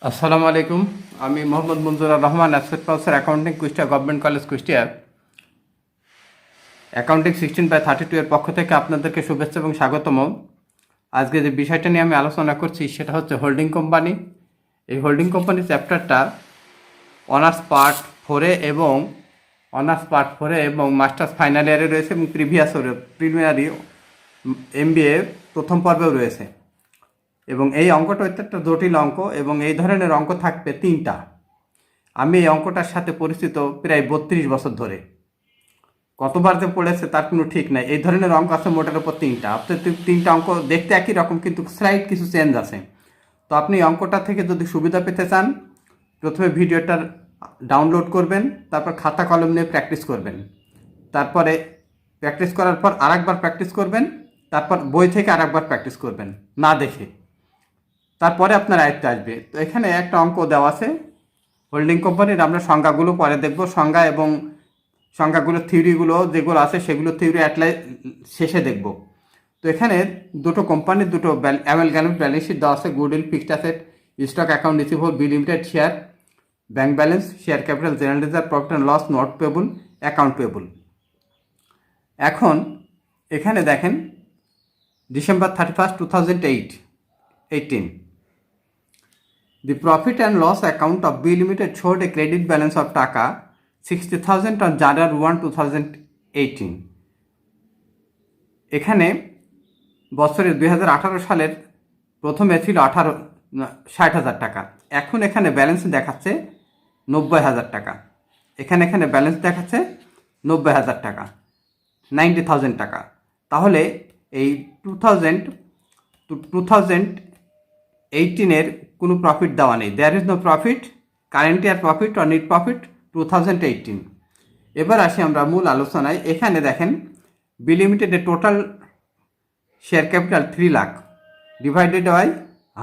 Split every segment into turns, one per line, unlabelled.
আসসালামু আলাইকুম। আমি Mohammad Manzurur Rahman, associate professor accounting, Kushtia government college, Kushtia. Accounting 16/32 এর পক্ষ থেকে আপনাদেরকে শুভেচ্ছা এবং স্বাগতম। আজকে যে বিষয়টা নিয়ে আমি আলোচনা করছি সেটা হচ্ছে হোল্ডিং কোম্পানি। এই হোল্ডিং কোম্পানির চ্যাপ্টারটা অনার্স পার্ট ফোরে এবং মাস্টার্স ফাইনাল ইয়ারে রয়েছে এবং প্রিলিমিনারি MBA প্রথম পর্বেও রয়েছে। এবং এই অঙ্কটা অত্যন্ত জটিল অঙ্ক এবং এই ধরনের অঙ্ক থাকবে 3টা। আমি এই অঙ্কটার সাথে পরিচিত প্রায় 32 বছর ধরে। কতবার যে পড়েছে তার কোনো ঠিক নাই। এই ধরনের অঙ্ক আছে মোটের উপর 3টা। আপনার 3টা অঙ্ক দেখতে একই রকম, কিন্তু স্লাইড কিছু চেঞ্জ আছে। তো আপনি অঙ্কটা থেকে যদি সুবিধা পেতে চান, প্রথমে ভিডিওটা ডাউনলোড করবেন, তারপর খাতা কলম নিয়ে প্র্যাকটিস করবেন। তারপরে প্র্যাকটিস করার পর আরেকবার প্র্যাকটিস করবেন, তারপর বই থেকে আরেকবার প্র্যাকটিস করবেন না দেখে। তারপরে আপনার আয়ত্তে আসবে। তো এখানে একটা অঙ্ক দেওয়া আছে হোল্ডিং কোম্পানির। আমরা সংজ্ঞাগুলো পরে দেখব, সংজ্ঞা এবং সংজ্ঞাগুলো থিওরিগুলো যেগুলো আছে সেগুলো থিওরি শেষে দেখব। তো এখানে দুটো কোম্পানির দুটো অ্যামালগামেট ব্যালেন্স শিট দেওয়া আছে। Goodwill, fixed asset, stock account receivable, B limited, share, bank balance, share capital, general reserve, profit and loss, note payable, account payable. এখন এখানে দেখেন December 31st, 2018, the profit and loss account of B Limited showed a credit balance of টাকা 60,000 on January 1, 2018. এখানে বছরের 2018 সালের প্রথমে ছিল 60,000 টাকা। এখন এখানে ব্যালেন্স দেখাচ্ছে 90,000 টাকা। এখানে ব্যালেন্স দেখাচ্ছে 90,000 টাকা, 90,000 টাকা। তাহলে এই 2018-এর কোনো প্রফিট দেওয়া নেই। There is no profit, current year profit or net profit 2018। এবার আসি আমরা মূল আলোচনায়। এখানে দেখেন বি লিমিটেডের total share capital 3 lakh divided by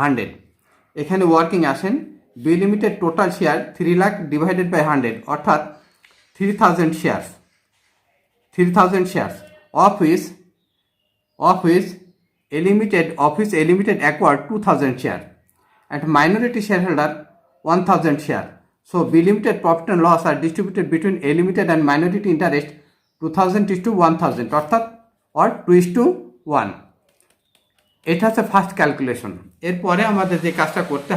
100। এখানে ওয়ার্কিং আসেন, B limited total share 3 lakh divided by 100, অর্থাৎ 3000 shares of which A Limited acquired 2000 share and minority shareholder 1000 share. So B Limited profit and loss are distributed between A Limited and minority interest 2000:1000, অর্থাৎ 2:1। এটা হচ্ছে first calculation. এরপরে আমাদের যে কাজটা করতে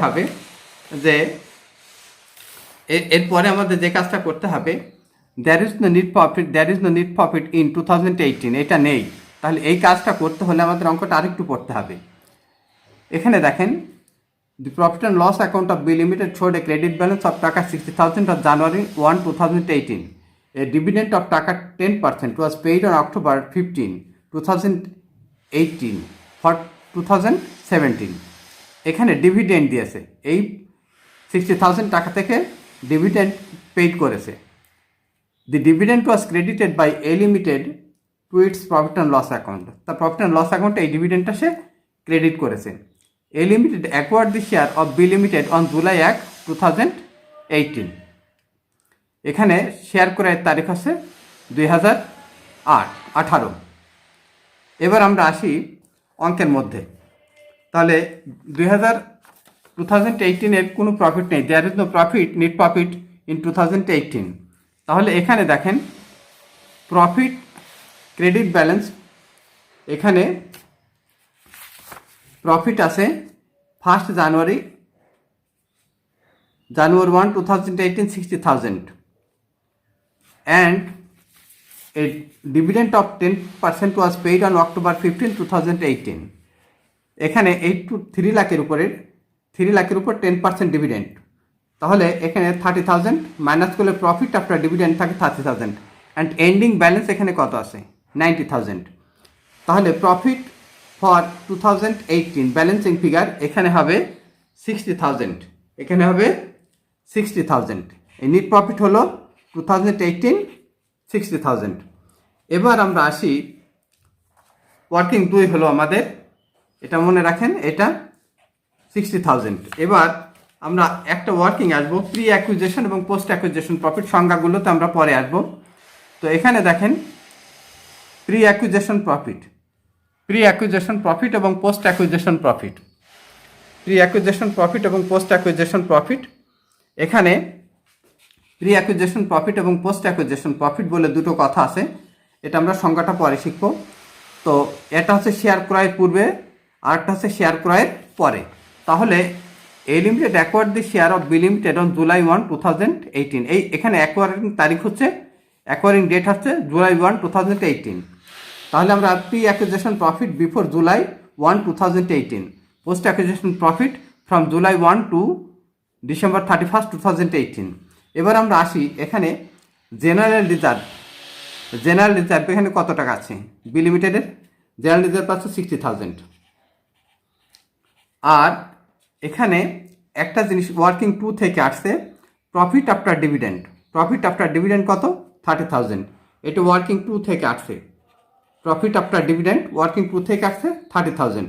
হবে there is no net profit in 2018, এটা নেই। তাহলে এই কাজটা করতে হলে আমাদের অঙ্কটা আরেকটু পড়তে হবে। এখানে দেখেন the profit and loss account of B limited showed a credit balance of টাকা 60,000 of January 1, 2018. A dividend of টাকা 10% was paid on October 15, 2018 for 2017. এখানে ডিভিডেন্ড দিয়েছে, এই 60,000 টাকা থেকে ডিভিডেন্ড পেইড করেছে। The dividend was credited by A Limited to its profit and loss account. The profit and loss account এই ডিভিডেন্ডটা সে credit করেছে। A Limited acquired the share of B Limited on July 1, 2018. এখানে share করার তারিখ আছে 2018। এবার আমরা আসি অঙ্কের মধ্যে। তাহলে 2018-এর কোনো প্রফিট নেই। There is no profit, net profit in 2018। তাহলে এখানে দেখেন প্রফিট ক্রেডিট ব্যালেন্স, এখানে প্রফিট আছে 1 January 1, 2018 60,000 and a dividend of 10% was paid on October 15, 2018. এখানে 3 লাখের উপর 10% ডিভিডেন্ড। তাহলে এখানে 30,000 মাইনাস করলে প্রফিট আফটার ডিভিডেন্ড থাকে 30,000 অ্যান্ড এন্ডিং ব্যালেন্স এখানে কত আছে 90,000। তাহলে প্রফিট ফর 2018 ব্যালেন্সিং ফিগার এখানে হবে 60,000, এখানে হবে 60,000। এই নেট প্রফিট হলো 2018 60,000। এবার আমরা আসি ওয়ার্কিং 2 হলো আমাদের, এটা মনে রাখেন, এটা 60,000। এবার আমরা একটা ওয়ার্কিং আসবো, প্রি অ্যাকুইজিশন এবং পোস্ট অ্যাকুইজিশন প্রফিট। সংজ্ঞাগুলোতে আমরা পরে আসবো। তো এখানে দেখেন প্রি অ্যাকুইজিশন প্রফিট এবং post acquisition profit. Pre acquisition profit এবং পোস্ট অ্যাকুইজিশন প্রফিট। এখানে প্রি অ্যাকুইজিশন প্রফিট এবং পোস্ট অ্যাকুইজিশন প্রফিট বলে দুটো কথা আছে, এটা আমরা সংজ্ঞাটা পরে শিখব। তো এটা হচ্ছে শেয়ার ক্রয়ের পূর্বে, আর একটা হচ্ছে শেয়ার ক্রয়ের পরে। তাহলে A limited acquired the share of B limited on July 1, 2018। এই এখানে অ্যাকোয়ারিং তারিখ হচ্ছে, অ্যাকোয়ারিং ডেট হচ্ছে July 1, 2018। তাহলে আমরা pre acquisition profit before July 1, 2018, post acquisition profit from July 1 to December 31, 2018। এবার আমরা আসি এখানে জেনারেল রিজার্ভ। জেনারেল রিজার্ভ এখানে কত টাকা আছে? বি লিমিটেডের জেনারেল রিজার্ভ আছে 60,000। আর এখানে একটা জিনিস ওয়ার্কিং 2 থেকে আসছে, profit after dividend. Profit after dividend কত? 30,000। এটা ওয়ার্কিং 2 থেকে আসছে। প্রফিট আফটার ডিভিডেন্ড ওয়ার্কিং 2 থেকে আসছে 30,000।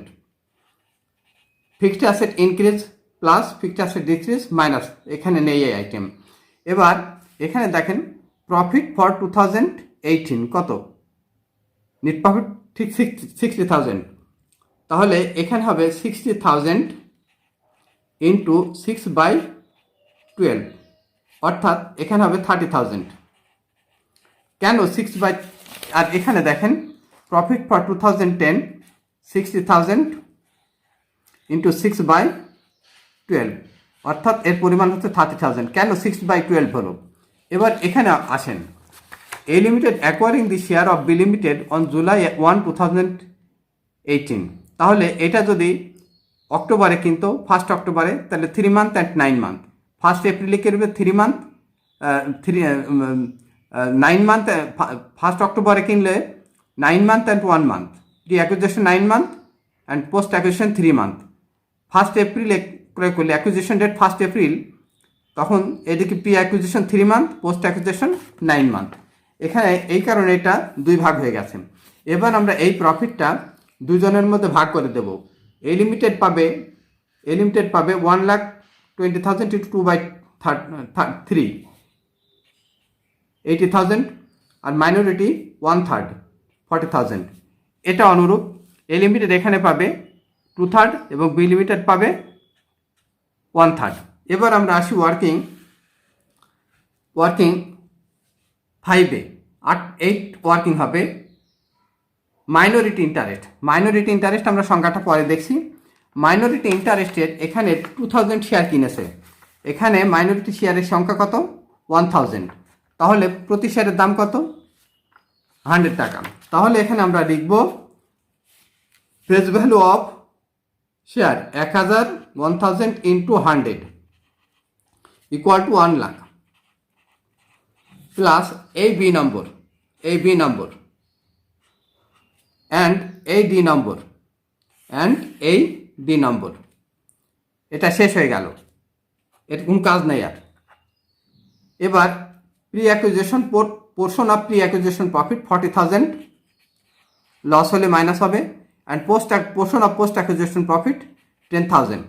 Fixed asset increase plus fixed asset decrease minus, এখানে নেই এই আইটেম। এবার এখানে দেখেন প্রফিট ফর 2018 কত? নেট প্রফিট ঠিক 60,000। তাহলে এখানে হবে 60,000 ইন্টু 6/12, অর্থাৎ এখানে হবে 30,000। কেন 6 আর এখানে দেখেন প্রফিট ফর 2010 60,000 ইন্টু 6/12, অর্থাৎ এর পরিমাণ হচ্ছে 30,000। কেন 6/12 হলো? এবার এখানে আসেন, A limited acquiring the share of B limited on July 1, 2018। তাহলে এটা যদি অক্টোবরে কিনতো, 1 অক্টোবরে, তাহলে 3 মান্থ অ্যান্ড 9 মান্থ। 1 এপ্রিলে কিনবে 3 মান্থ, 9 মান্থ। 1 অক্টোবরে কিনলে 9 month and 1 month, pre acquisition 9 month and post acquisition 3 month. 1 এপ্রিলে ক্রয় করলে অ্যাকুইজিশন ডেট 1 এপ্রিল, তখন এদিকে pre acquisition 3 month, post acquisition 9 month. এখানে এই কারণে এটা 2 ভাগ হয়ে গেছে। এবার আমরা এই প্রফিটটা দুজনের মধ্যে ভাগ করে দেব। এ লিমিটেড পাবে 1,20,000 into 2/3 80,000, আর মাইনরিটি 1/3 40,000। এটা অনুরূপ এ লিমিটেড এখানে পাবে 2/3 এবং বি লিমিটেড পাবে 1/3। এবার আমরা আসি ওয়ার্কিং 5-এ। 8 ওয়ার্কিং হবে মাইনরিটি ইন্টারেস্ট। মাইনরিটি ইন্টারেস্ট আমরা সংখ্যাটা পরে দেখছি। মাইনরিটি ইন্টারেস্টের এখানে 2000 শেয়ার কিনেছে। এখানে মাইনরিটি শেয়ারের সংখ্যা কত? 1000। তাহলে প্রতি শেয়ারের দাম কত? 100 টাকা। তাহলে এখানে আমরা লিখব face value of share 1000 into 100 equal to 1 lakh, plus এই বি নম্বর অ্যান্ড এই ডি নম্বর। এটা শেষ হয়ে গেল, এর কোনো কাজ নেই আর। এবার pre acquisition portion of pre acquisition profit 40,000 loss হলে মাইনাস হবে, and portion of post acquisition profit 10,000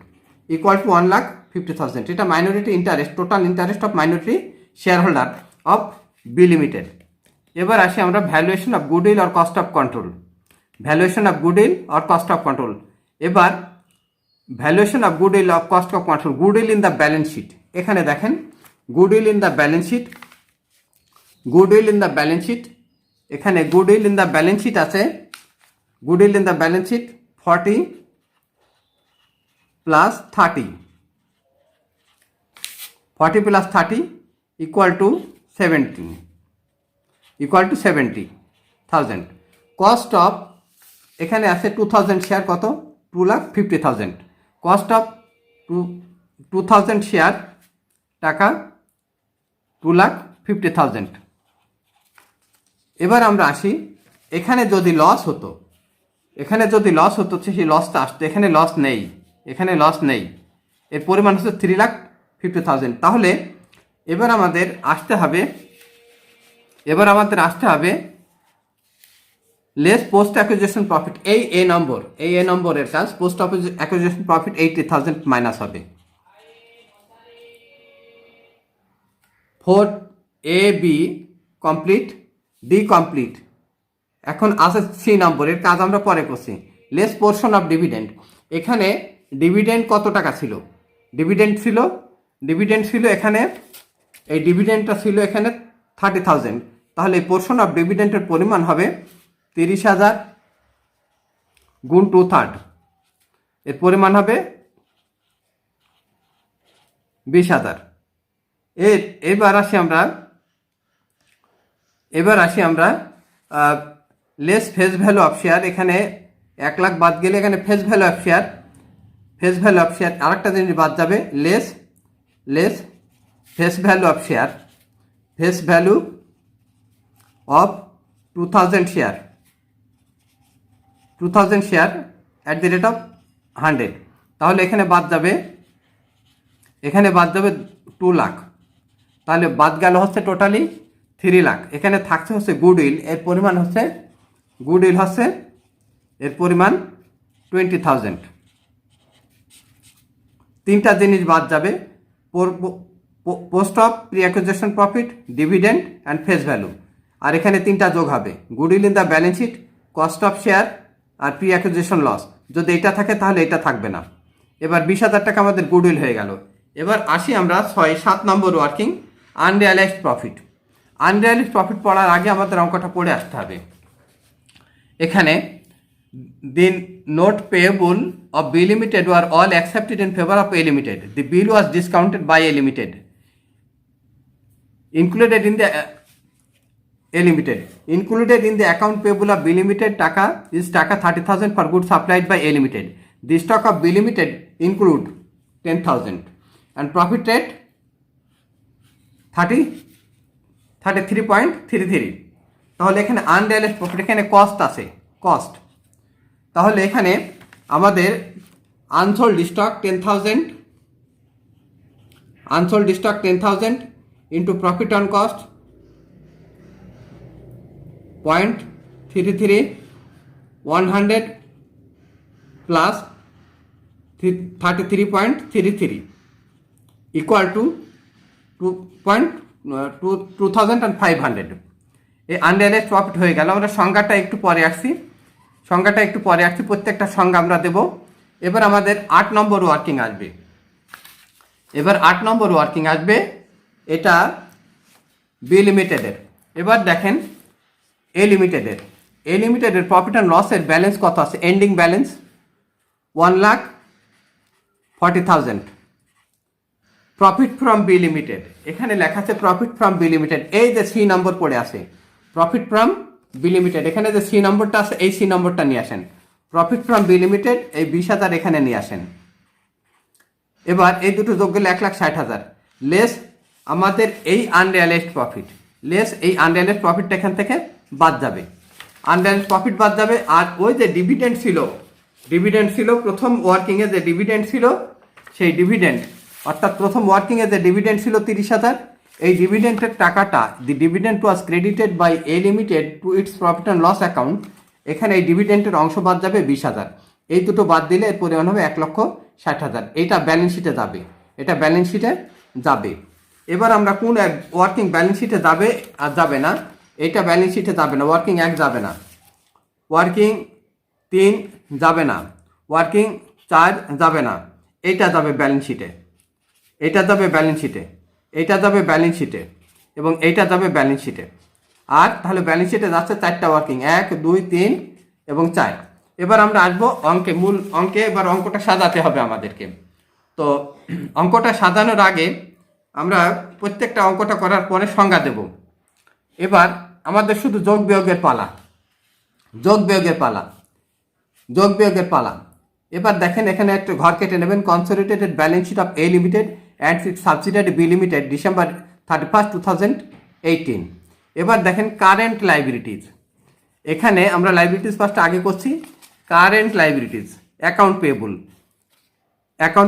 equal to 1,50,000। এটা minority interest, total interest of minority shareholder of B limited. এবার আসি আমরা valuation of goodwill or cost of control. Valuation of goodwill or cost of control. এবার valuation of goodwill of cost of control, goodwill in the balance sheet. এখানে দেখেন goodwill in the balance sheet, এখানে goodwill in the balance sheet আছে। Goodwill in the balance sheet 40 plus 30, 40 plus 30 equal to 70,000। Cost of এখানে আছে 2000 share কত? 2,50,000। Cost of 2000 share টাকা 2,50,000। এবার আমরা আসি, এখানে যদি লস হতো সেই লসটা আসতো। এখানে লস নেই, এর পরিমাণ হচ্ছে 3,50,000। তাহলে এবার আমাদের আসতে হবে লেস পোস্ট অ্যাকুইজিশন প্রফিট। এই এ নম্বরের কাজ। পোস্ট অ্যাকুইজিশন প্রফিট 80,000 মাইনাস হবে। 4 A B complete, D complete. এখন আছে 3 নম্বরের কাজ, আমরা পরে করছি। Less portion of dividend. এখানে ডিভিডেন্ড কত টাকা ছিল? ডিভিডেন্ড ছিল এখানে, এই ডিভিডেন্ডটা ছিল এখানে 30,000। তাহলে এই পোর্শন অফ ডিভিডেন্ডের পরিমাণ হবে 30,000 গুণ 2/3, এর পরিমাণ হবে 20,000। এবার আসি আমরা less face value of share. এখানে 1 লাখ বাদ গেলে এখানে ফেস ভ্যালু অফ শেয়ার আরেকটা জিনিস বাদ যাবে, less face value of share, face value of 2000 share at the rate of 100। তাহলে এখানে বাদ যাবে 2 লাখ। তাহলে বাদ গেল হচ্ছে টোটালি 3 লাখ। এখানে থাকছে হচ্ছে গুডউইল, এর পরিমাণ হচ্ছে 20,000। তিনটা জিনিস বাদ যাবে, post of pre acquisition profit, dividend and face value. আর এখানে তিনটা যোগ হবে, goodwill in the balance sheet, cost of share আর প্রি অ্যাকুইজিশন লস। যদি এটা থাকে তাহলে এটা থাকবে না। এবার 20,000 টাকা আমাদের গুডউইল হয়ে গেল। এবার আসি আমরা 7 নম্বর working, unrealised profit. Unrealised profit পড়ার আগে আমাদের অঙ্কটা পড়ে আসতে হবে। এখানে the note payable of B Limited were all accepted in favor of A Limited. The bill was discounted by A Limited. Included in the account payable of B Limited taka is taka 30,000 for goods supplied by A Limited. The stock of B Limited include 10,000 and profit rate 33.33। তাহলে এখানে unrealised profit, এখানে cost আছে, cost. তাহলে এখানে আমাদের unsold stock 10,000 into profit on cost 0.33, 100 plus 33.33 equal to 2,500। এই unrealised profit হয়ে গেল। আমরা সংজ্ঞাটা একটু পরে আসছি, প্রত্যেকটা সংজ্ঞা আমরা দেব। এবার আমাদের 8 নম্বর ওয়ার্কিং আসবে। এটা বি লিমিটেডের। এবার দেখেন এ লিমিটেডের প্রফিট অ্যান্ড লসের ব্যালেন্স কত আছে? Ending balance 1,40,000। Profit from B limited, এখানে লেখা আছে প্রফিট ফ্রম বি লিমিটেড। এই যে সি নম্বর পড়ে আছে, প্রফিট ফ্রম বি লিমিটেড, এখানে যে সি নম্বরটা আছে এই সি নম্বরটা নিয়ে আসেন। প্রফিট ফ্রম বি লিমিটেড এই 20,000 এখানে নিয়ে আসেন। এবার এই দুটো যোগ গেলে 1,60,000 লেস আমাদের এই আনরিয়ালাইজড প্রফিটটা এখান থেকে বাদ যাবে, আর ওই যে ডিভিডেন্ড ছিল প্রথম ওয়ার্কিংয়ে যে ডিভিডেন্ড ছিল, সেই ডিভিডেন্ড অর্থাৎ প্রথম ওয়ার্কিংয়ে যে ডিভিডেন্ড ছিল 30,000, এই ডিভিডেন্টের টাকাটা, the dividend was credited by A limited to its profit and loss account. এখানে এই ডিভিডেন্টের অংশ বাদ যাবে 20,000। এই দুটো বাদ দিলে এর পরিমাণ হবে 1,60,000। এটা ব্যালেন্স শিটে যাবে। এবার আমরা কোন ওয়ার্কিং ব্যালেন্স শিটে যাবে আর যাবে না, এটা ব্যালেন্স শিটে যাবে না। ওয়ার্কিং 1 যাবে না, ওয়ার্কিং 3 যাবে না, ওয়ার্কিং 4 যাবে না। এইটা যাবে ব্যালেন্স শিটে, এটা যাবে ব্যালেন্স শিটে এবং এইটা যাবে ব্যালেন্স শিটে। আর তাহলে ব্যালেন্স শিটে যাচ্ছে 4টা ওয়ার্কিং, 1, 2, 3 এবং 4। এবার আমরা আসবো মূল অঙ্কে। এবার অঙ্কটা সাজাতে হবে আমাদেরকে। তো অঙ্কটা সাজানোর আগে আমরা প্রত্যেকটা অঙ্কটা করার পরে সংজ্ঞা দেব। এবার আমাদের শুধু যোগ বিয়োগের পালা। এবার দেখেন এখানে একটা ঘর কেটে নেবেন। Consolidated balance sheet of A limited and its subsidiary B limited December 31, 2018। এবার দেখেন কারেন্ট লাইবিলিটিজ। এখানে আমরা লাইবিলিটিজ ফার্স্ট আগে করছি। কারেন্ট লাইবিলিটিজ অ্যাকাউন্ট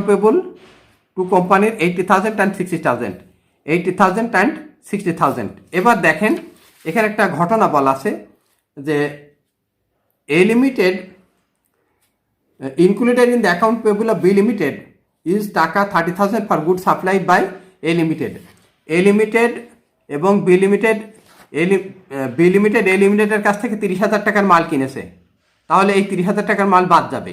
পেয়েবল টু কোম্পানির 80,000 and 60,000। এবার দেখেন এখানে একটা ঘটনা বলা আছে যে a limited included in the account payable of B Limited is টাকা 30,000 for goods supplied by A Limited. A Limited এবং B Limited A Limitedের কাছ থেকে 30,000 টাকার মাল কিনেছে। তাহলে এই 30,000 টাকার মাল বাদ যাবে।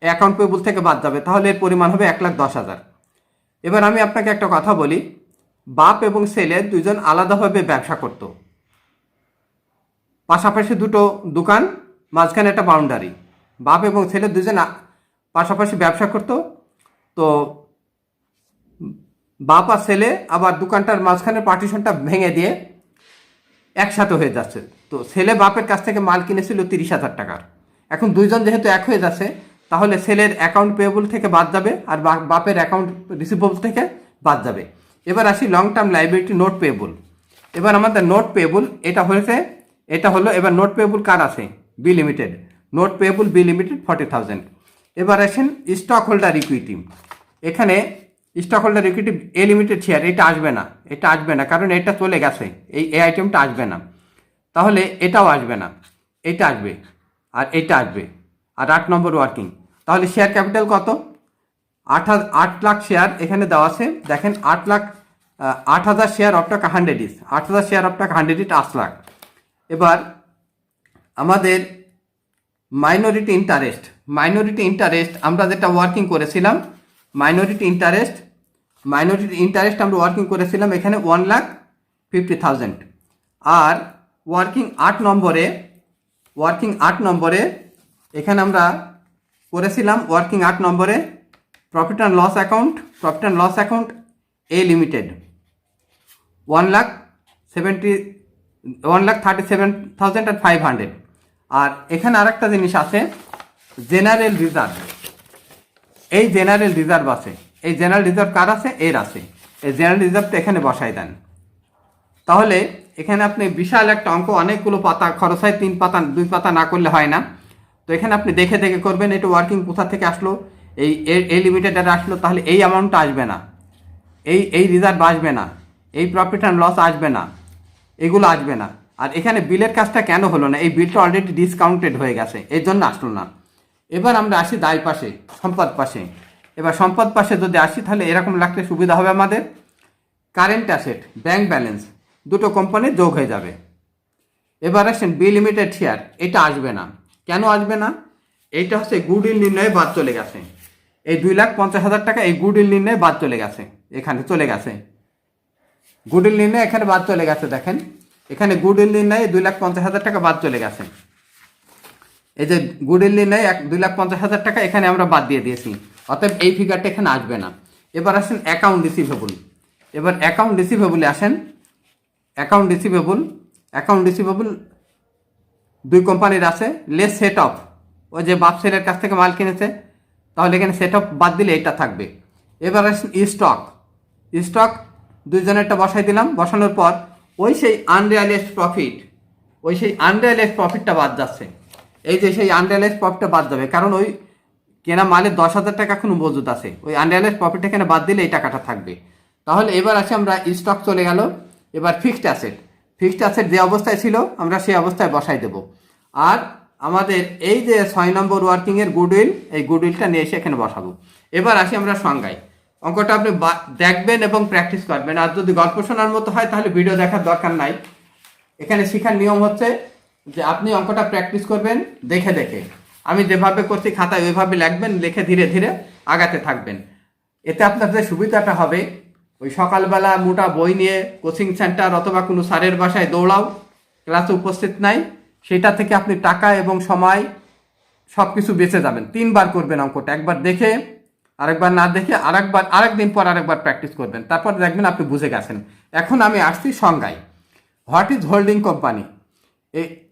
অ্যাকাউন্ট পেবল থেকে বাদ যাবে, তাহলে এর পরিমাণ হবে 1,10,000। এবার আমি আপনাকে একটা কথা বলি, বাপ এবং ছেলে দুজন আলাদাভাবে ব্যবসা করতো, পাশাপাশি দুটো দোকান, মাঝখানে একটা বাউন্ডারি। বাপ এবং ছেলে দুজন পাশাপাশি ব্যবসা করতো, তো বাপ আর ছেলে আবার দোকানটার মাঝখানে পার্টিশনটা ভেঙে দিয়ে একসাথে হয়ে যাচ্ছে। তো ছেলে বাপের কাছ থেকে মাল কিনেছিল 30,000 টাকার, এখন দুইজন যেহেতু এক হয়ে যাচ্ছে, তাহলে ছেলের অ্যাকাউন্ট পেয়েবল থেকে বাদ যাবে আর বাপের অ্যাকাউন্ট রিসিভেবল থেকে বাদ যাবে। এবার আসি long term liability note payable. এবার আমাদের নোট পেয়েবল এটা হলো এবার নোট পেয়েবল কার আছে? B limited. Note payable B limited 40,000। এবার আসেন স্টক হোল্ডার ইকুইটি। এখানে stock holder equity A limited share, এটা আসবে না, কারণ এটা চলে গেছে, এই আইটেমটা আসবে না। তাহলে এটাও আসবে না, এটা আসবে আর এটা আসবে। আর 8 নম্বর ওয়ার্কিং। তাহলে শেয়ার ক্যাপিটাল কত? 8 লাখ শেয়ার এখানে দেওয়া আছে, দেখেন 8,000 শেয়ার অফ টাকা 100 ইজ 8,000 শেয়ার অফ টাকা 100 ইট 8 লাখ। এবার আমাদের মাইনরিটি ইন্টারেস্ট আমরা যেটা ওয়ার্কিং করেছিলাম, মাইনরিটি ইন্টারেস্ট আমরা ওয়ার্কিং করেছিলাম এখানে 1,50,000। আর ওয়ার্কিং 8 নম্বরে এখানে আমরা করেছিলাম ওয়ার্কিং 8 নম্বরে profit and loss account A limited 1,37,500। আর এখানে আরেকটা জিনিস আছে, জেনারেল রিজার্ভ। এই জেনারেল রিজার্ভ আছে, এই জেনারেল রিজার্ভ কার আছে? এর আছে। এই জেনারেল রিজার্ভটা এখানে বসাই দেন। তাহলে এখানে আপনি বিশাল একটা অঙ্ক, অনেকগুলো পাতা খরচ হয়, 2 পাতা না করলে হয় না। তো এখানে আপনি দেখে করবেন এটা ওয়ার্কিং কোথা থেকে আসলো, এই লিমিটেড আসলো, তাহলে এই অ্যামাউন্টটা আসবে না, এই রিজার্ভ আসবে না, এই প্রফিট অ্যান্ড লস আসবে না, এগুলো আসবে না। আর এখানে বিলের কাজটা কেন হলো না? এই বিলটা অলরেডি ডিসকাউন্টেড হয়ে গেছে, এর জন্য আসলো না। এবার আমরা আসি দায় পাশে, সম্পদ পাশে। এবার সম্পদ পাশে যদি আসি, তাহলে এরকম লাগতে সুবিধা হবে আমাদের। কারেন্ট অ্যাসেট, ব্যাংক ব্যালেন্স, দুটো কোম্পানির যোগ হয়ে যাবে। এবার আসেন বি লিমিটেড শেয়ার, এটা আসবে না। কেন আসবে না? এইটা হচ্ছে গুডউইল নির্ণয়ে বাদ চলে গেছে। এই 2,50,000 টাকা এই গুডউইল নির্ণয়ে বাদ চলে গেছে, এখানে চলে গেছে গুডউইল নির্ণয়, এখানে বাদ চলে গেছে। দেখেন এখানে গুডউইল নির্ণয়ে 2,50,000 টাকা বাদ চলে গেছে। এই যে গুডউইল নির্ণয়ে 2,50,000 টাকা এখানে আমরা বাদ দিয়ে দিয়েছি, অতএব এই ফিগারটা এখানে আসবে না। এবার আসেন অ্যাকাউন্ট রিসিভেবল। এবার অ্যাকাউন্ট রিসিভেবলে আসেন। অ্যাকাউন্ট রিসিভেবল দুই কোম্পানির আছে। লেস সেট অফ, ওই যে বাপ ছেলের কাছ থেকে মাল কিনেছে, তাহলে এখানে সেট অফ বাদ দিলে এটা থাকবে। এবার আসেন স্টক দুইজনেরটা বসাই দিলাম। বসানোর পর ওই সেই আনরিয়ালাইজড প্রফিটটা বাদ যাচ্ছে। এই যে সেই আনরিয়ালাইজড প্রফিটটা বাদ যাবে, কারণ ওই কেনা মালের 10,000 টাকা এখনো মজুদ আছে, ওই আনরিয়ালাইজড প্রফিট এখানে বাদ দিলে এই টাকাটা থাকবে। তাহলে এবার আসি আমরা, স্টক চলে গেল। এবার ফিক্সড অ্যাসেট যে অবস্থায় ছিল আমরা সেই অবস্থায় বসাই দেব। আর আমাদের এই যে 6 নম্বর ওয়ার্কিংয়ের গুডউইল, এই গুডউইলটা নিয়ে এসে এখানে বসাবো। এবার আসি আমরা সংজ্ঞায়। অঙ্কটা আপনি দেখবেন এবং প্র্যাকটিস করবেন। আর যদি গল্প শোনার মতো হয় তাহলে ভিডিও দেখার দরকার নাই। এখানে শেখার নিয়ম হচ্ছে যে আপনি অঙ্কটা প্র্যাকটিস করবেন দেখে। আমি যেভাবে করছি খাতায় ওইভাবে লিখবেন, লিখে ধীরে ধীরে আগাতে থাকবেন। এতে আপনার যে সুবিধাটা হবে, ওই সকালবেলা মোটা বই নিয়ে কোচিং সেন্টার অথবা কোনো স্যারের বাসায় দৌড়াও, ক্লাসে উপস্থিত নাই, সেটা থেকে আপনি টাকা এবং সময় সব কিছু বেঁচে যাবেন। 3 বার করবেন অঙ্কটা, একবার দেখে, আরেকবার না দেখে, আরেকদিন পর আরেকবার প্র্যাকটিস করবেন, তারপর দেখবেন আপনি বুঝে গেছেন। এখন আমি আসছি সংজ্ঞায়। What is holding company?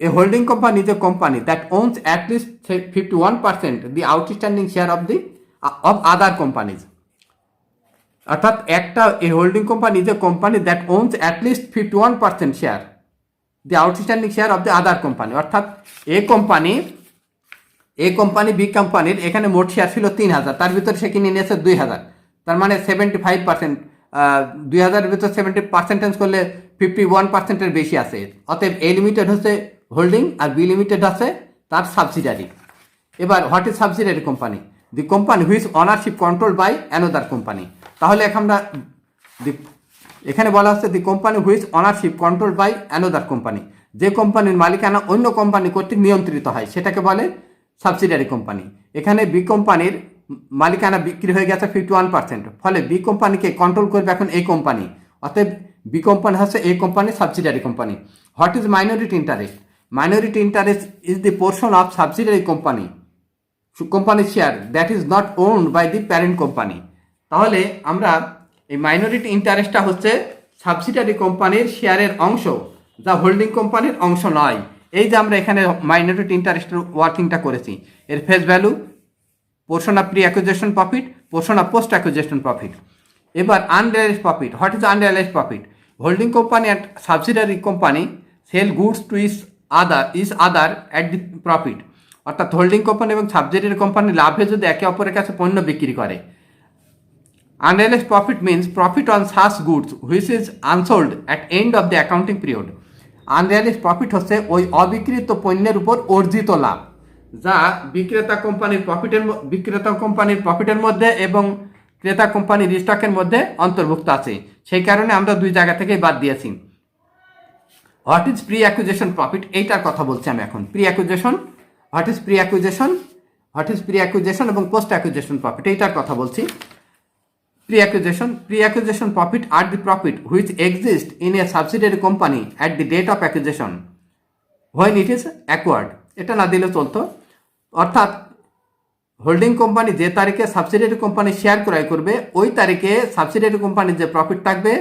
A holding company is a company that owns at least 51% the outstanding share of other companies. অর্থাৎ a holding company is a company that owns at least 51% share the outstanding share of the other company. অর্থাৎ B কোম্পানির এখানে মোট share ছিল 3,000, তার ভিতরে সে কিনে নিয়েছে 2,000, তার মানে 75%। 2,000 এর ভিতরে 70% করলে 51%-এর বেশি আছে। অতএব এ লিমিটেড হচ্ছে হোল্ডিং আর বি লিমিটেড আছে তার সাবসিডারি। এবার what is subsidiary company? The company which ownership control by another company. তাহলে এখানে বলা হচ্ছে the company which ownership control by another company, যে কোম্পানির মালিকানা অন্য কোম্পানি কর্তৃক নিয়ন্ত্রিত হয় সেটাকে বলে সাবসিডিয়ারি কোম্পানি। এখানে বি কোম্পানির মালিকানা বিক্রি হয়ে গেছে 51%, ফলে বি কোম্পানিকে কন্ট্রোল করবে এখন এই কোম্পানি। অতএব বি কোম্পানি হচ্ছে এই company subsidiary company. What is minority interest? Minority interest is the portion of subsidiary company share that is not owned by the parent company. তাহলে আমরা এই মাইনরিটি ইন্টারেস্টটা হচ্ছে সাবসিডিয়ারি কোম্পানির শেয়ারের অংশ, যা হোল্ডিং কোম্পানির অংশ নয়। এই যে আমরা এখানে মাইনরিটি ইন্টারেস্টের ওয়ার্কিংটা করেছি, এর face value, portion of pre acquisition profit, portion of post acquisition profit. এবার unrealised profit. What is unrealised profit? Holding company and subsidiary company sell goods to each other at the profit. অর্থাৎ holding company এবং subsidiary company লাভে যদি একে অপরের কাছে পণ্য বিক্রি করে। Unrealised profit means profit on such goods which is unsold at end of the accounting period. আনরিয়ালাইজড প্রফিট হচ্ছে ওই অবিক্রিত পণ্যের উপর অর্জিত লাভ, যা বিক্রেতা কোম্পানির প্রফিটের মধ্যে এবং ক্রেতা কোম্পানির স্টকের মধ্যে অন্তর্ভুক্ত আছে। সেই কারণে আমরা দুই জায়গা থেকেই বাদ দিয়েছি। What is pre acquisition profit? এইটার কথা বলছি আমি এখন। Pre acquisition, what is pre acquisition এবং পোস্ট অ্যাকুইজিশন প্রফিট, এইটার কথা বলছি। Pre acquisition profit are the profit which exist in a subsidiary company at the date of acquisition when it is acquired. এটা না দিলে চলতো। অর্থাৎ হোল্ডিং কোম্পানি যে তারিখে সাবসিডিয়ারি কোম্পানি শেয়ার ক্রয় করবে, ওই তারিখে সাবসিডিয়ারি কোম্পানির যে প্রফিট থাকবে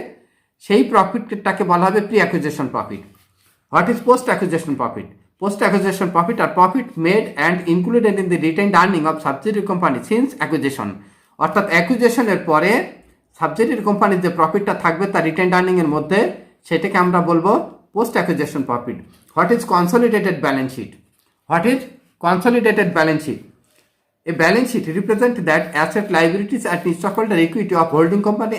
সেই প্রফিটটাকে বলা হবে pre acquisition profit. What is post acquisition profit? Post acquisition profit are profit made and included in the retained earning of subsidiary company since acquisition. অর্থাৎ অ্যাকুইজিশনের পরে সাবসিডিয়ারি কোম্পানির যে প্রফিটটা থাকবে তার রিটেইনড আর্নিং এর মধ্যে, সেটাকে আমরা বলবো post acquisition profit. What is consolidated balance sheet? What is consolidated balance sheet? A balance sheet represents that asset, liabilities and stockholder equity of holding company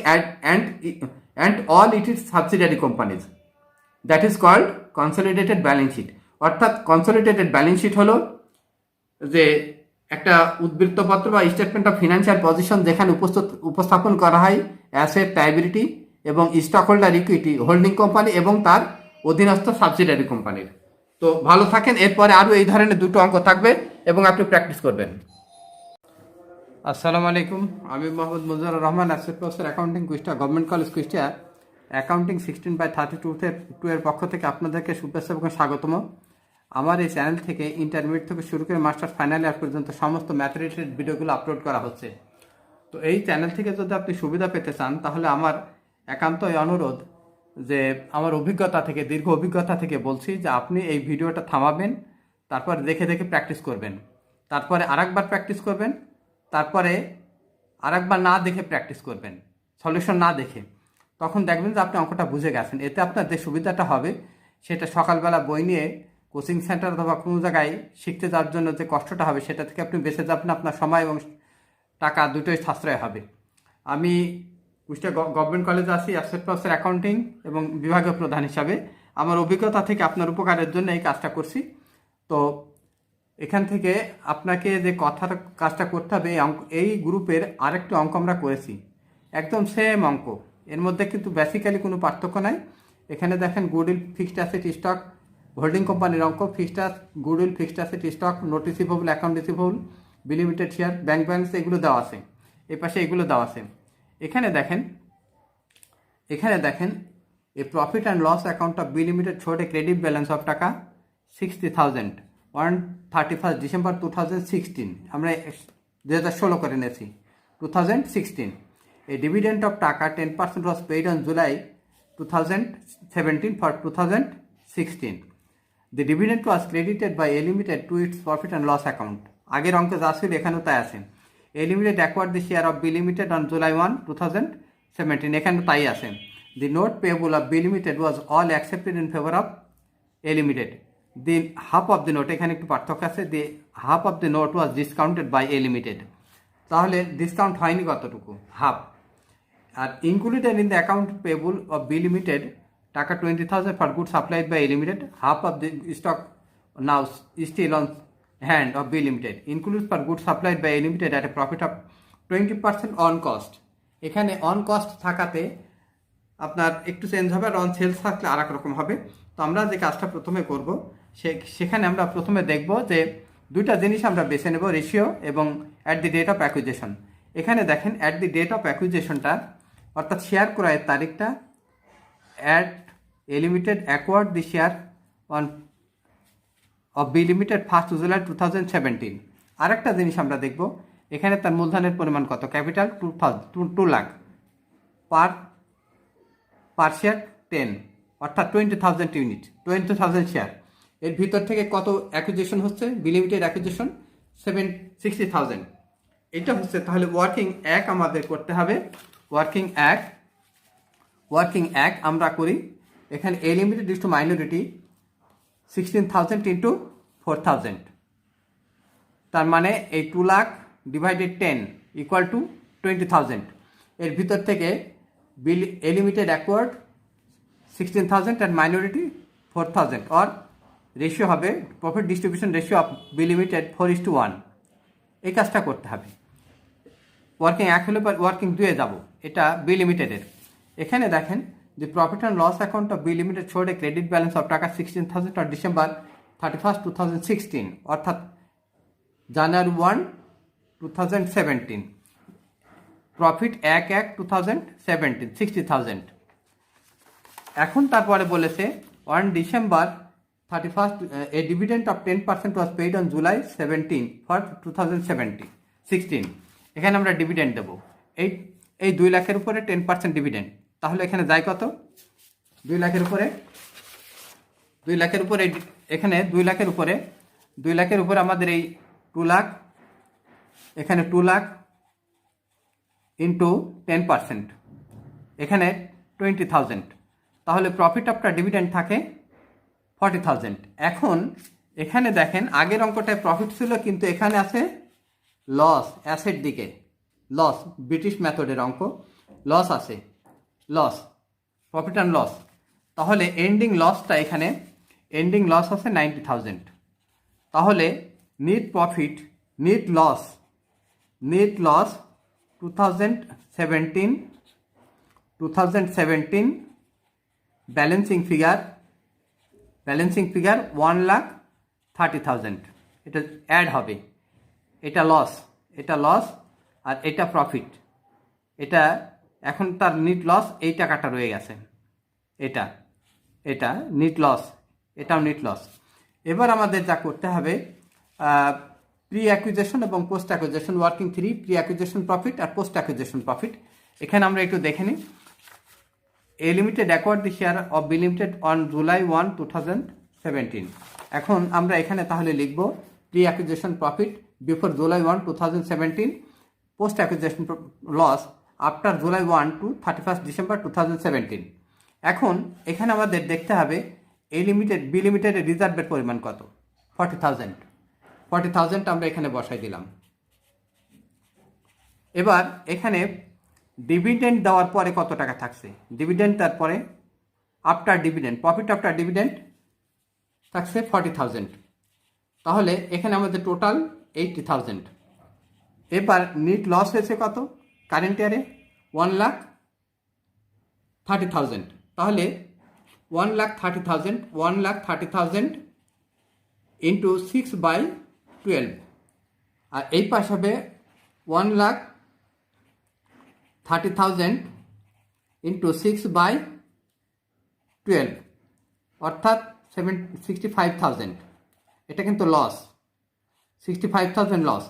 and all its subsidiary companies. That is called consolidated balance sheet. অর্থাৎ consolidated balance sheet হলো যে একটা উদ্বৃত্তপত্র বা statement of financial position, যেখানে উপস্থাপন করা হয় asset, liability এবং stock holder equity holding company এবং তার অধীনস্থ সাবসিডিয়ারি কোম্পানির। তো ভালো থাকেন, এরপরে আরও এই ধরনের দুটো অঙ্ক থাকবে এবং আপনি প্র্যাকটিস করবেন। আসসালামু আলাইকুম, আমি Mohammad Mujahidur Rahman, asset professor accounting, Kushtia government college Kushtia. Accounting 16/32 এর পক্ষ থেকে আপনাদেরকে শুভেচ্ছা এবং স্বাগতম। আমার এই চ্যানেল থেকে ইন্টারমিডিয়েট থেকে শুরু করে মাস্টার্স ফাইনাল ইয়ার পর্যন্ত সমস্ত ম্যাথ রিলেটেড ভিডিওগুলো আপলোড করা হচ্ছে। তো এই চ্যানেল থেকে যদি আপনি সুবিধা পেতে চান, তাহলে আমার একান্তই অনুরোধ যে আমার অভিজ্ঞতা থেকে, দীর্ঘ অভিজ্ঞতা থেকে বলছি যে আপনি এই ভিডিওটা থামাবেন, তারপর দেখে দেখে প্র্যাকটিস করবেন, তারপরে আরেকবার প্র্যাকটিস করবেন, তারপরে আরেকবার না দেখে প্র্যাকটিস করবেন, সলিউশন না দেখে। তখন দেখবেন যে আপনি অঙ্কটা বুঝে গেছেন। এতে আপনার যে সুবিধাটা হবে, সেটা সকালবেলা বই নিয়ে কোচিং সেন্টার অথবা কোনো জায়গায় শিখতে যাওয়ার জন্য যে কষ্টটা হবে, সেটা থেকে আপনি বেঁচে যাবেন, আপনার সময় এবং টাকা দুটোই সাশ্রয় হবে। আমি কুষ্টিয়া গভর্নমেন্ট কলেজে আছি অ্যাসেট প্রফেসর অ্যাকাউন্টিং এবং বিভাগীয় প্রধান হিসাবে। আমার অভিজ্ঞতা থেকে আপনার উপকারের জন্য এই কাজটা করছি। তো এখান থেকে আপনাকে যে কাজটা করতে হবে, এই গ্রুপের আরেকটি অঙ্ক আমরা করেছি, একদম সেম অঙ্ক। এর মধ্যে কিন্তু বেসিক্যালি কোনো পার্থক্য নাই। এখানে দেখেন goodwill, fixed asset, stock, holding কোম্পানির অঙ্ক, goodwill, fixed asset, stock, note receivable, account receivable, B limited share, bank balance, এগুলো দেওয়া আছে। এই পাশে এগুলো দেওয়া আছে। এখানে দেখেন a profit and loss account of B limited showed a credit balance of টাকা 60,000 on 31st December 2016। আমরা 2016 করে নিয়েছি, 2016। A dividend of টাকা 10% was paid on July 2017 for 2016. The dividend was credited by A Limited to its profit and loss account. আগের অঙ্কে যা ছিল এখানেও তাই আছে। A Limited acquired the share of B Limited on July 1, 2017, এখানে তাই আছে। The note payable of B Limited was all accepted in favor of A Limited. The half of the note, এখানে একটু পার্থক্য আছে, the half of the note was discounted by A Limited. তাহলে discount হয়নি কতটুকু? হাফ। আর included in the account payable of B limited টাকা 20,000 for good supplied by A limited, half of the stock now still on hand of B limited, include for good supplied by A limited at a profit of 20% on cost. এখানে on cost থাকাতে আপনার একটু change হবে, আর on sales থাকলে আর এক রকম হবে। তো আমরা যে কাজটা প্রথমে করব, সেখানে আমরা প্রথমে দেখব যে দুইটা জিনিস আমরা বেছে নেব, রেশিও এবং at the date of acquisition. এখানে দেখেন অ্যাট দি ডেট অফ অ্যাকুইজিশনটা অর্থাৎ শেয়ার ক্রয়ের তারিখটা at A limited acquired the share on of B limited 1 July 2017। আরেকটা জিনিস আমরা দেখব, এখানে তার মূলধনের পরিমাণ কত, ক্যাপিটাল 2 লাখ, পার শেয়ার 10 অর্থাৎ 20,000 ইউনিট, 20,000 শেয়ার। এর ভিতর থেকে কত অ্যাকুইজিশন হচ্ছে, বি লিমিটেড অ্যাকুইজিশন 60,000। এটা হচ্ছে তাহলে ওয়ার্কিং এক আমাদের করতে হবে। ওয়ার্কিং এক আমরা করি, এখানে a limited is two minority 16,000 into 4,000, তার মানে এই 2 লাখ ডিভাইডেড 10 ইকুয়াল টু 20,000। এর ভিতর থেকে A limited acquired 16,000 and minority 4,000, or ratio হবে profit distribution ratio of B limited 4:1। এই কাজটা করতে হবে। ওয়ার্কিং এক হলে পর ওয়ার্কিং 2-এ যাব, এটা বি লিমিটেডের। এখানে দেখেন the profit and loss account of B limited showed a credit balance of টাকা 16,000 অন ডিসেম্বর 31, 2016, অর্থাৎ জানুয়ারি 1, 2017। প্রফিট 1/1/2017 60,000। এখন তারপরে বলেছে on December 31 A dividend of 10% was paid on July 17 for 2016। এখানে আমরা ডিভিডেন্ড দেবো এই 2 লাখের উপরে 10% ডিভিডেন্ড। তাহলে এখানে যায় কত, 2 লাখের উপরে এখানে 2 লাখের উপরে আমাদের এই 2 লাখ, এখানে 2 লাখ ইন্টু 10%, এখানে 20,000। তাহলে প্রফিট আফটার ডিভিডেন্ড থাকে 40,000। এখন এখানে দেখেন আগের অঙ্কটায় প্রফিট ছিল, কিন্তু এখানে আছে লস, অ্যাসেট দিকে লস, ব্রিটিশ মেথডের অঙ্ক, লস আছে, লস, প্রফিট অ্যান্ড লস। তাহলে এন্ডিং লসটা এখানে এন্ডিং লস আছে 90,000। তাহলে net profit, net loss 2017 balancing figure 1,30,000। এটা অ্যাড হবে, এটা লস আর এটা প্রফিট। এটা এখন তার নেট লস, এই টাকাটা রয়ে গেছে, এটা নেট লস, এটাও নেট লস। এবার আমাদের যা করতে হবে প্রি অ্যাকুইজিশন এবং post acquisition, working 3, pre acquisition profit আর পোস্ট অ্যাকুইজিশন প্রফিট। এখানে আমরা একটু দেখে নিই। A limited acquired the share of B limited on July 1, 2017। এখন আমরা এখানে তাহলে লিখব pre acquisition profit before July 1, 2017, post acquisition loss after July 1 to 31 December 2017। এখন এখানে আমাদের দেখতে হবে বি লিমিটেডের রিজার্ভের পরিমাণ কত, 40,000 আমরা এখানে বসাই দিলাম। এবার এখানে ডিভিডেন্ড দেওয়ার পরে কত টাকা থাকছে, ডিভিডেন্ড তারপরে after dividend, profit after dividend থাকছে 40,000। তাহলে এখানে আমাদের টোটাল 80,000। এবার নেট লস হয়েছে কত কারেন্ট ইয়ারে, 1,30,000। তাহলে 1,30,000 ইন্টু 6/12, আর এই পাশ হবে 1,30,000 ইন্টু 6/12, অর্থাৎ 65,000। এটা কিন্তু লস, 65,000 লস।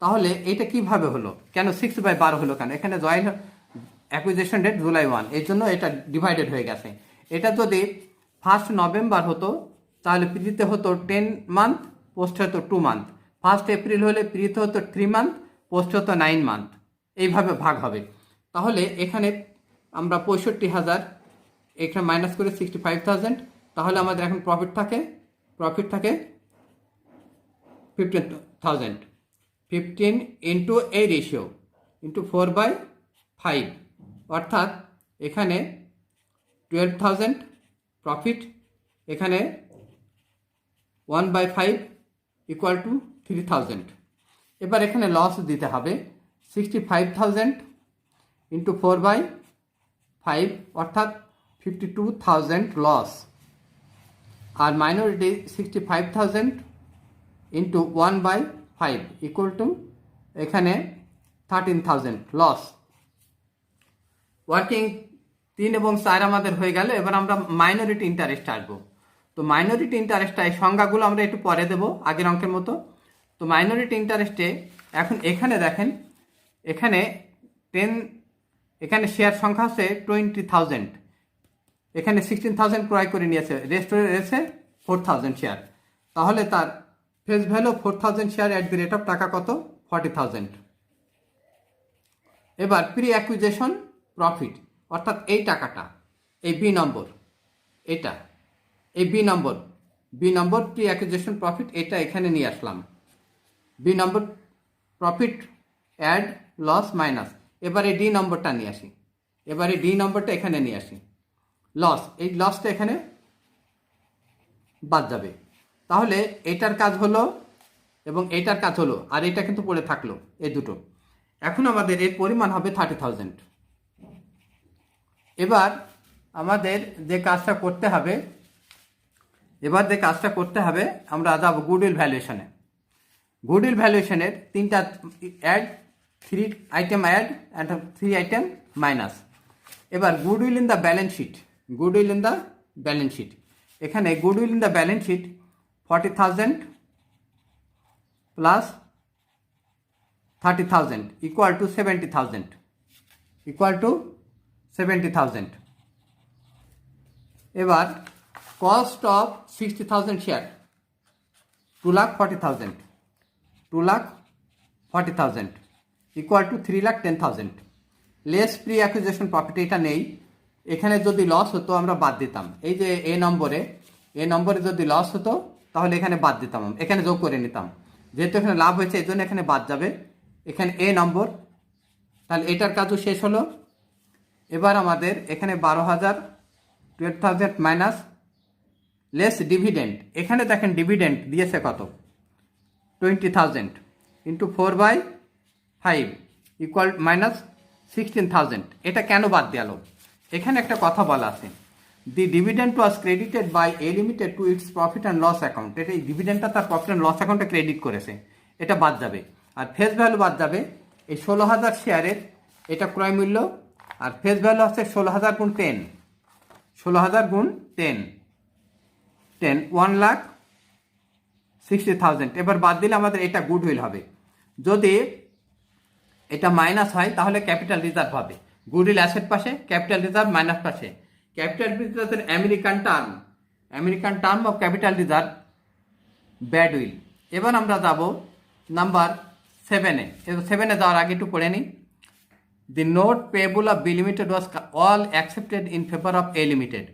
তাহলে এটা কিভাবে হলো, কেন 6/12 হলো কেন, এখানে জয়েন্ট অ্যাকুইজিশন ডেট জুলাই 1, এই জন্য এটা ডিভাইডেড হয়ে গেছে। এটা যদি 1 নভেম্বর হতো তাহলে প্রিতে হতো 10 মান্থ, পোস্ট হতো 2 মান্থ। 1 এপ্রিল হলে প্রিতে হতো 3 মান্থ, পোস্ট হতো 9 মান্থ। এইভাবে ভাগ হবে। তাহলে এখানে আমরা 65,000 এখানে মাইনাস করে 65,000, তাহলে আমাদের এখন প্রফিট থাকে 15,000। 15 ইন্টু এই রেশিও ইন্টু 4/5, অর্থাৎ এখানে 12,000 প্রফিট, এখানে 1/5 ইকুয়াল টু 3,000। এবার এখানে লস দিতে হবে 65,000 ইন্টু 4/5, অর্থাৎ 52,000 লস। আর মাইনরিটি 65,000 ইন্টু 1/5 ইকুয়াল টু এখানে 13,000 লস। ওয়ার্কিং 3 এবং 4 আমাদের হয়ে গেল। এবার আমরা মাইনরিটি ইন্টারেস্ট আসবো। তো মাইনরিটি ইন্টারেস্টটা এই সংজ্ঞাগুলো আমরা একটু পরে দেবো আগের অঙ্কের মতো। তো মাইনরিটি ইন্টারেস্টে এখন এখানে দেখেন, এখানে এখানে শেয়ার সংখ্যা হচ্ছে 20,000, এখানে 16,000 ক্রয় করে নিয়েছে, রেস্ট রয়েছে 4,000 শেয়ার। তাহলে তার face value 4,000 share at the rate of টাকা কত? 40,000। এবার প্রি অ্যাকুইজিশন প্রফিট, অর্থাৎ এই টাকাটা, এই বি নম্বর, এটা এই বি নম্বর প্রি অ্যাকুইজিশন প্রফিট, এটা এখানে নিয়ে আসলাম। বি নম্বর প্রফিট অ্যাড লস মাইনাস। এবারে ডি নম্বরটা নিয়ে আসি, এবারে ডি নম্বরটা এখানে নিয়ে আসি। লস, এই লসটা এখানে বাদ যাবে। তাহলে এটার কাজ হলো এবং এটার কাজ হলো, আর এটা কিন্তু পড়ে থাকলো, এই দুটো। এখন আমাদের এর পরিমাণ হবে 30,000। এবার আমাদের যে কাজটা করতে হবে, আমরা যাব গুডউইল ভ্যালুয়েশনে। গুডউইল ভ্যালুয়েশনের 3টা add, 3 item add and 3 item minus. এবার goodwill in the balance sheet, এখানে goodwill in the balance sheet 40,000 plus 30,000 equal to 70,000। এবার cost of 60,000 share 2,40,000 equal to 3,10,000 less pre acquisition profit, এটা নেই। এখানে যদি লস হতো আমরা বাদ দিতাম। এই যে এ নম্বরে যদি লস হতো তাহলে এখানে বাদ দিতাম, এখানে যোগ করে নিতাম। যেহেতু এখানে লাভ হয়েছে এই জন্য এখানে বাদ যাবে, এখানে এ নম্বর। তাহলে এটার কাজও শেষ হলো। এবার আমাদের এখানে 12,000 মাইনাস লেস ডিভিডেন্ড। এখানে দেখেন ডিভিডেন্ড দিয়েছে কত? 20,000 ইন্টু 4/5 ইকুয়াল মাইনাস 16,000। এটা কেন বাদ দেওয়ালো? এখানে একটা কথা বলা আছে, the dividend was credited by A limited to its profit and loss account. এটা এই ডিভিডেন্ডটা তার প্রফিট অ্যান্ড লস অ্যাকাউন্টে ক্রেডিট করেছে, এটা বাদ যাবে। আর ফেস ভ্যালু বাদ যাবে এই 16,000 শেয়ারের, এটা ক্রয় মূল্য। আর ফেস ভ্যালু হচ্ছে 16,000 গুণ 10, 1,60,000। এবার বাদ দিলে আমাদের এটা গুডউইল হবে। যদি এটা মাইনাস হয় তাহলে ক্যাপিটাল রিজার্ভ হবে। গুডউইল অ্যাসেট পাশে, ক্যাপিটাল রিজার্ভ মাইনাস পাশে। ক্যাপিটাল রিজার্ভের American term of capital reserve badwill. এবার আমরা যাব নাম্বার 7-এ। 7-এ যাওয়ার আগে একটু পড়ে নিই। The note payable of B Limited was all accepted in favor of A Limited.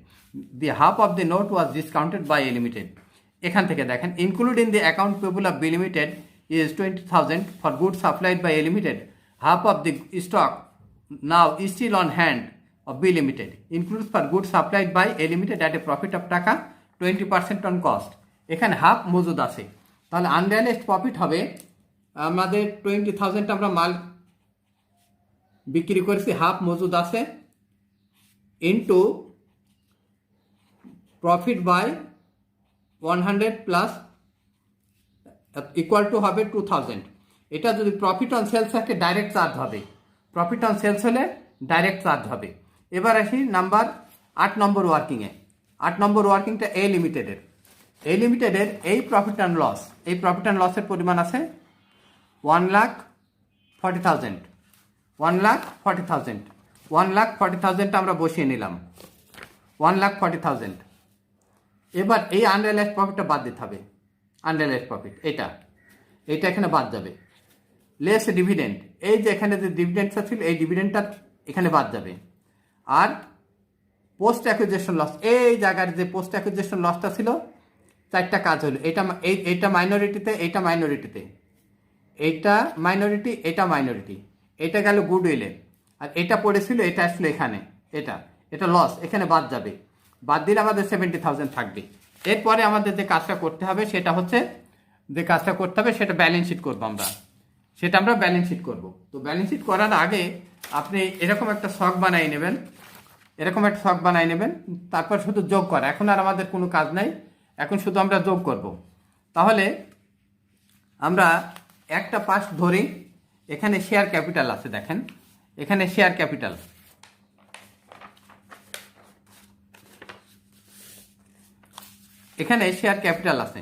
The half of the note was discounted by A Limited. এখান থেকে দেখেন, included in the account payable of B Limited is 20,000 for goods supplied by A Limited. Half of the stock now is still on hand of B Limited. Includes for goods supplied by A Limited at a profit of টাকা 20% on cost. এখানে half মজুদ আছে। তাহলে unrealised profit হবে আমাদের 20,000 আমরা মাল বিক্রি করেছি, হাফ মজুদ আছে, into profit by 100 plus equal to হবে 2,000। এটা যদি প্রফিট অন সেলস থাকে ডাইরেক্ট চার্জ হবে, প্রফিট অন সেলস হলে ডাইরেক্ট চার্জ হবে। এবার আসি নাম্বার 8 নম্বর ওয়ার্কিংয়ে। 8 নম্বর ওয়ার্কিংটা এ লিমিটেডের। এই প্রফিট অ্যান্ড লস, এই প্রফিট অ্যান্ড লসের পরিমাণ আছে 1,40,000। 1,40,000 আমরা বসিয়ে নিলাম, 1,40,000। এবার এই আনরিয়ালাইজড প্রফিটটা বাদ দিতে হবে। আনরিয়ালাইজড প্রফিট এটা এখানে বাদ যাবে। লেস ডিভিডেন্ড, এই যে এখানে যে ডিভিডেন্ডটা ছিল এই ডিভিডেন্ডটা এখানে বাদ যাবে। আর পোস্ট অ্যাকুইজিশন লস, এই জায়গার যে পোস্ট অ্যাকুইজিশন লসটা ছিল, 4টা কাজ হলো। এইটা মাইনরিটিতে, এইটা মাইনরিটিতে, এইটা মাইনরিটি, এটা মাইনরিটি, এটা গেল গুডউইলে। আর এটা পড়েছিল, এটা আসলে এখানে, এটা লস, এখানে বাদ যাবে। বাদ দিলে আমাদের 70,000 থাকবে। এরপরে আমাদের যে কাজটা করতে হবে সেটা ব্যালেন্স শিট করবো আমরা। ব্যালেন্স শিট করব। তো ব্যালেন্স শিট করার আগে আপনি এরকম একটা ছক বানিয়ে নেবেন, তারপর শুধু যোগ করা। এখন আর আমাদের কোনো কাজ নাই, এখন শুধু আমরা যোগ করব। তাহলে আমরা একটা পাশ ধরি, এখানে শেয়ার ক্যাপিটাল আছে, দেখেন এখানে শেয়ার ক্যাপিটাল, এখানে শেয়ার ক্যাপিটাল আছে,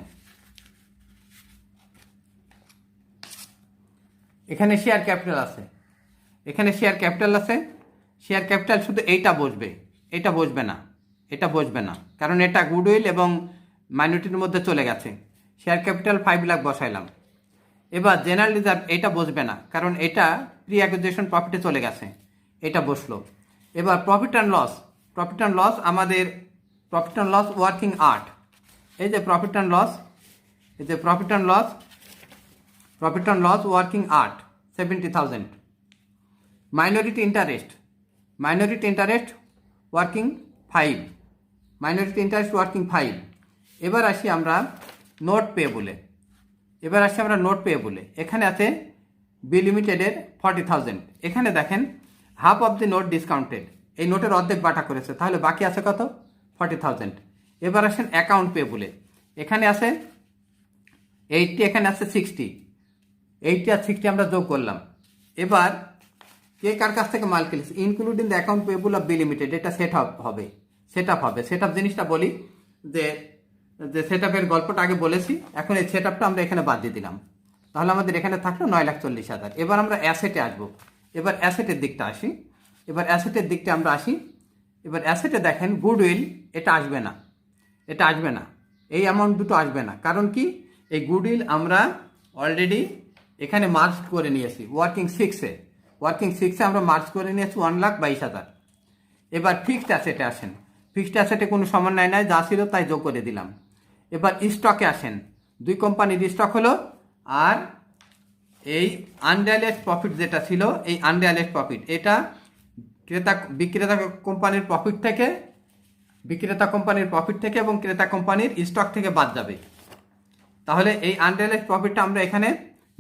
এখানে শেয়ার ক্যাপিটাল আছে, এখানে শেয়ার ক্যাপিটাল আছে। শেয়ার ক্যাপিটাল শুধু এইটা বসবে, এটা বসবে না, এটা বসবে না, কারণ এটা গুডউইল এবং মাইনরিটির মধ্যে চলে গেছে। শেয়ার ক্যাপিটাল 5 লাখ বসাইলাম। এবার জেনারেল রিজার্ভ এটা বসবে না, কারণ এটা প্রি অ্যাকুইজিশন প্রফিটে চলে গেছে, এটা বসলো। এবার profit and loss, profit and loss আমাদের profit and loss working art, এই যে প্রফিট অ্যান্ড লস, এই যে profit and loss, profit and loss working art 70,000। Minority interest, minority interest working 5, minority interest working 5। এবার আসি আমরা নোট পে বলে, এবার আসি আমরা নোট পে বলে। এখানে আছে বি লিমিটেডের 40,000। এখানে দেখেন half of the note discounted, এই নোটের অর্ধেক বাটা করেছে, তাহলে বাকি আছে কত? 40,000। এবার আসেন অ্যাকাউন্ট পে বলে, এখানে আছে 80, এখানে আছে 60, 80 আর 60 আমরা যোগ করলাম। এবার কে কার কাছ থেকে মাল কিনেছে, including the account payable of B limited, এটা সেট আপ হবে, সেট আপ হবে। সেট আপ জিনিসটা বলি, যে সেট আপের গল্পটা আগে বলেছি, এখন এই সেট আপটা আমরা এখানে বাদ দিয়ে দিলাম, তাহলে আমাদের এখানে থাকলো 9,40,000। এবার আমরা অ্যাসেটে আসবো, এবার অ্যাসেটের দিকটা আসি, এবার অ্যাসেটের দিকটা আমরা আসি। এবার অ্যাসেটে দেখেন গুডউইল, এটা আসবে না, এটা আসবে না, এই অ্যামাউন্ট দুটো আসবে না। কারণ কি, এই গুডউইল আমরা অলরেডি এখানে মার্জ করে নিয়েছি ওয়ার্কিং 6-এ, ওয়ার্কিং 6-এ আমরা মার্জ করে নিয়েছি 1,22,000। এবার ফিক্সড অ্যাসেটে আসেন, ফিক্সড অ্যাসেটে কোনো সমন্বয় নাই, যা ছিল তাই যোগ করে দিলাম। এবার স্টকে আসেন, 2 কোম্পানির স্টক হলো, আর এই আনরিয়ালাইজড প্রফিট যেটা ছিল, এই আনরিয়ালাইজড প্রফিট এটা বিক্রেতা কোম্পানির প্রফিট থেকে, বিক্রেতা কোম্পানির প্রফিট থেকে এবং ক্রেতা কোম্পানির স্টক থেকে বাদ যাবে। তাহলে এই আনরিয়ালাইজড প্রফিটটা আমরা এখানে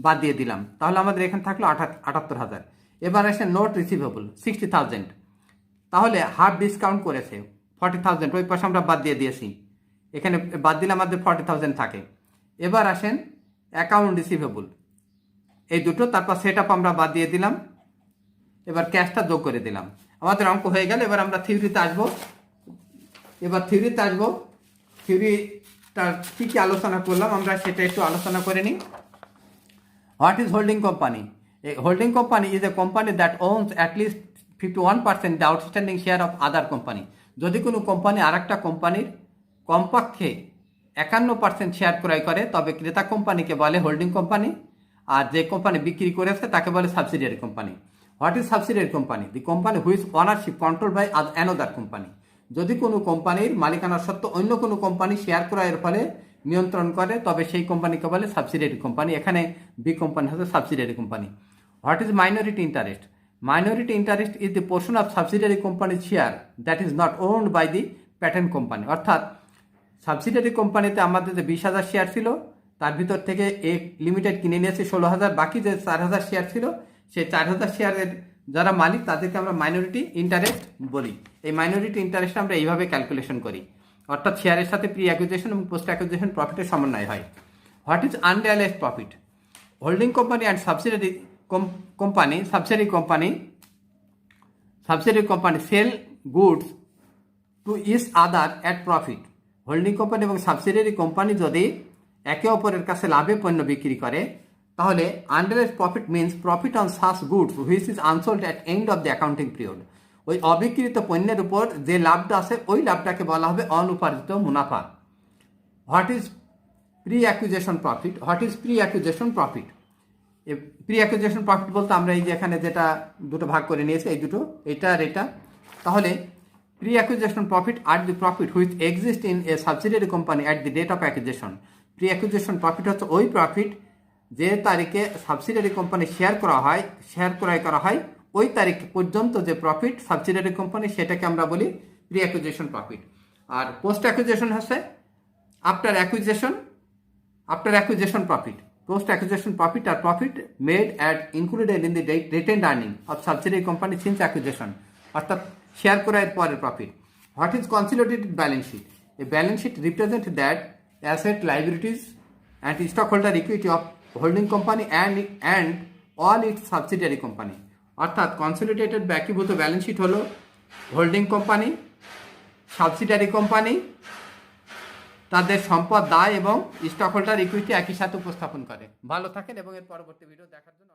বাদ দিয়ে দিলাম, তাহলে আমাদের এখানে থাকলো 78,000। এবার আসে নোট রিসিভেবল 60,000, তাহলে হাফ ডিসকাউন্ট করেছে 40,000, ওই পাশে আমরা বাদ দিয়ে দিয়েছি, এখানে বাদ দিলে আমাদের 40,000 থাকে। এবার আসেন অ্যাকাউন্ট রিসিভেবল, এই দুটো, তারপর সেট আপ আমরা বাদ দিয়ে দিলাম, এবার ক্যাশটা যোগ করে দিলাম, আমাদের অঙ্ক হয়ে গেল। এবার আমরা থিওরিতে আসবো, এবার থিওরিতে আসবো, থিওরিটার কী কী আলোচনা করলাম আমরা সেটা একটু আলোচনা করে নিই। What is holding company? A holding company is a company that owns at least 51% the outstanding share of other company. যদি কোনো কোম্পানি আর একটা কোম্পানির কমপক্ষে 51% শেয়ার ক্রয় করে, তবে ক্রেতা কোম্পানিকে বলে হোল্ডিং কোম্পানি, আর যে কোম্পানি বিক্রি করেছে তাকে বলে subsidiary company. What is subsidiary company? The company which ownership control by another company. যদি কোনো কোম্পানির মালিকানা সত্ত্ব অন্য কোনো কোম্পানি শেয়ার ক্রয়ের ফলে নিয়ন্ত্রণ করে, তবে সেই কোম্পানিকে বলে সাবসিডিয়ারি কোম্পানি। এখানে বি কোম্পানি হচ্ছে subsidiary company. What is minority interest? Minority interest is the portion of subsidiary কোম্পানির share that is not owned by the parent company. অর্থাৎ সাবসিডিয়ারি কোম্পানিতে আমাদের যে 20,000 শেয়ার ছিল, তার ভিতর থেকে এ লিমিটেড কিনে নিয়েছে 16,000, বাকি যে 4,000 শেয়ার ছিল, সেই 4,000 শেয়ারের যারা মালিক তাদেরকে আমরা মাইনরিটি ইন্টারেস্ট বলি। এই মাইনরিটি ইন্টারেস্ট আমরা এইভাবে ক্যালকুলেশন করি, অর্থাৎ শেয়ারের সাথে প্রি অ্যাকুইজিশন এবং পোস্ট অ্যাকুইজিশন প্রফিটের সমন্বয় হয়। What is unrealised profit? Holding company and subsidiary company, subsidiary company sell goods to each other at profit. Holding company এবং সাবসিডিয়ারি কোম্পানি যদি একে অপরের কাছে লাভে পণ্য বিক্রি করে, তাহলে unrealised profit means profit on such goods which is unsold at end of the accounting period. ওই অবিক্রিত পণ্যের উপর যে লাভটা আছে, ওই লাভটাকে বলা হবে অনুপার্জিত মুনাফা। What is pre acquisition profit? What is pre acquisition profit? Pre acquisition profit বলতে আমরা এই যে এখানে যেটা দুটো ভাগ করে নিয়েছি, এই দুটো, এটা আর এটা, তাহলে pre acquisition profit are the profit which exist in a subsidiary company at the date of acquisition. Pre acquisition profit হচ্ছে ওই প্রফিট যে তারিখে সাবসিডিয়ারি কোম্পানি শেয়ার ক্রয় করা হয়, ওই তারিখ পর্যন্ত যে প্রফিট সাবসিডিয়ারি কোম্পানি, সেটাকে আমরা বলি প্রি অ্যাকুইজিশন প্রফিট। আর পোস্ট অ্যাকুইজিশন হচ্ছে after acquisition profit. Post acquisition profit are profit made at included in the retained earning of subsidiary company since acquisition, অর্থাৎ শেয়ার ক্রয়ের পরের প্রফিট। What is consolidated balance sheet? A balance sheet represent that asset, liabilities and stock holder equity of holding company and all its subsidiary company. অর্থাৎ consolidated একীভূত balance sheet হলো holding company, subsidiary company, তাদের সম্পদ, দায় এবং stock holder equity একই সাথে উপস্থাপন করে। ভালো থাকেন এবং এর পরবর্তী ভিডিও দেখার জন্য